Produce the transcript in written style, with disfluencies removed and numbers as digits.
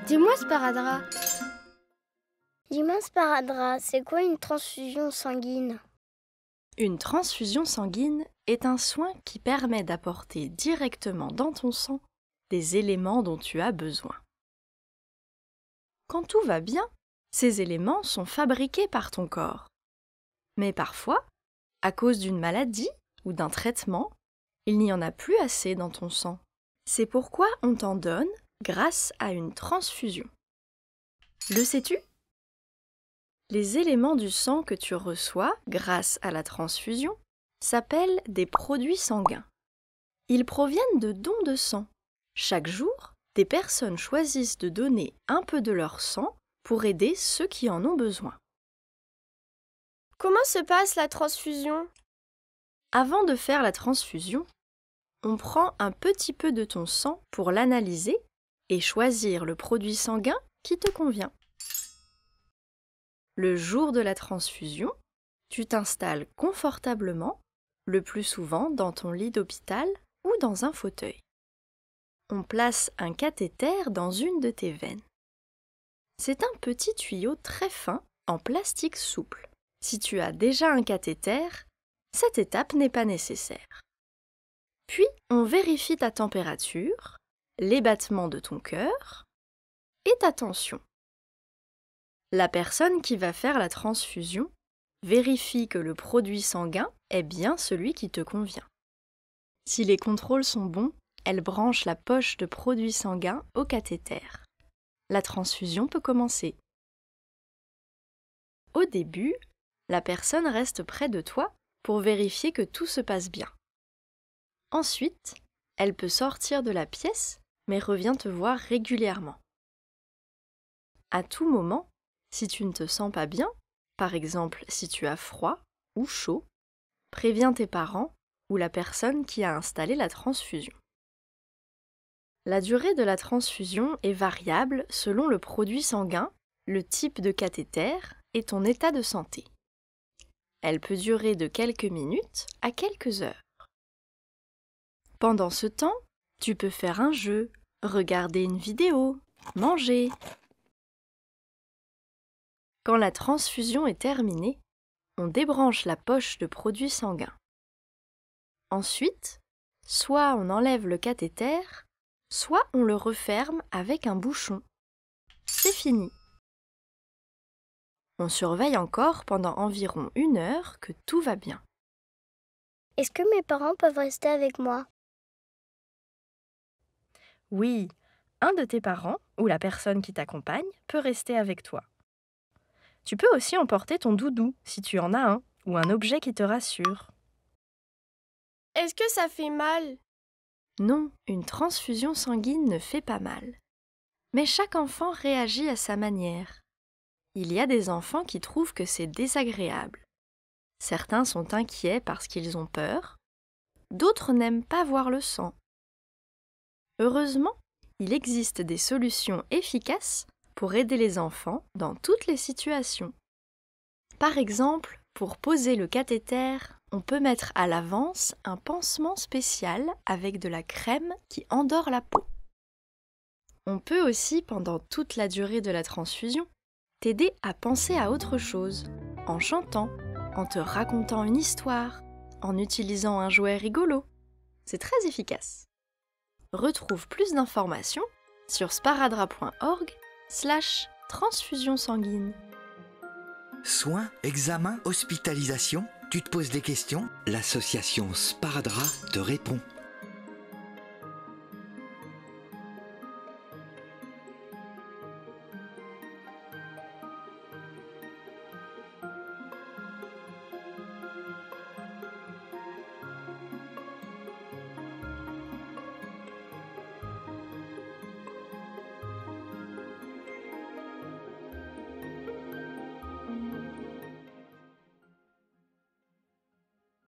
Dis-moi, Sparadra. Dis-moi, Sparadra, c'est quoi une transfusion sanguine? Une transfusion sanguine est un soin qui permet d'apporter directement dans ton sang des éléments dont tu as besoin. Quand tout va bien, ces éléments sont fabriqués par ton corps. Mais parfois, à cause d'une maladie ou d'un traitement, il n'y en a plus assez dans ton sang. C'est pourquoi on t'en donne grâce à une transfusion. Le sais-tu? Les éléments du sang que tu reçois grâce à la transfusion s'appellent des produits sanguins. Ils proviennent de dons de sang. Chaque jour, des personnes choisissent de donner un peu de leur sang pour aider ceux qui en ont besoin. Comment se passe la transfusion? Avant de faire la transfusion, on prend un petit peu de ton sang pour l'analyser et choisir le produit sanguin qui te convient. Le jour de la transfusion, tu t'installes confortablement, le plus souvent dans ton lit d'hôpital ou dans un fauteuil. On place un cathéter dans une de tes veines. C'est un petit tuyau très fin en plastique souple. Si tu as déjà un cathéter, cette étape n'est pas nécessaire. Puis, on vérifie ta température, les battements de ton cœur et ta tension. La personne qui va faire la transfusion vérifie que le produit sanguin est bien celui qui te convient. Si les contrôles sont bons, elle branche la poche de produit sanguin au cathéter. La transfusion peut commencer. Au début, la personne reste près de toi pour vérifier que tout se passe bien. Ensuite, elle peut sortir de la pièce, mais revient te voir régulièrement. À tout moment, si tu ne te sens pas bien, par exemple si tu as froid ou chaud, préviens tes parents ou la personne qui a installé la transfusion. La durée de la transfusion est variable selon le produit sanguin, le type de cathéter et ton état de santé. Elle peut durer de quelques minutes à quelques heures. Pendant ce temps, tu peux faire un jeu, regarder une vidéo, manger. Quand la transfusion est terminée, on débranche la poche de produit sanguin. Ensuite, soit on enlève le cathéter, soit on le referme avec un bouchon. C'est fini. On surveille encore pendant environ 1 heure que tout va bien. Est-ce que mes parents peuvent rester avec moi? Oui, un de tes parents ou la personne qui t'accompagne peut rester avec toi. Tu peux aussi emporter ton doudou si tu en as un ou un objet qui te rassure. Est-ce que ça fait mal? Non, une transfusion sanguine ne fait pas mal. Mais chaque enfant réagit à sa manière. Il y a des enfants qui trouvent que c'est désagréable. Certains sont inquiets parce qu'ils ont peur. D'autres n'aiment pas voir le sang. Heureusement, il existe des solutions efficaces pour aider les enfants dans toutes les situations. Par exemple, pour poser le cathéter, on peut mettre à l'avance un pansement spécial avec de la crème qui endort la peau. On peut aussi, pendant toute la durée de la transfusion, t'aider à penser à autre chose, en chantant, en te racontant une histoire, en utilisant un jouet rigolo. C'est très efficace. Retrouve plus d'informations sur sparadra.org/transfusion sanguine. Soins, examens, hospitalisation, tu te poses des questions? L'association Sparadra te répond.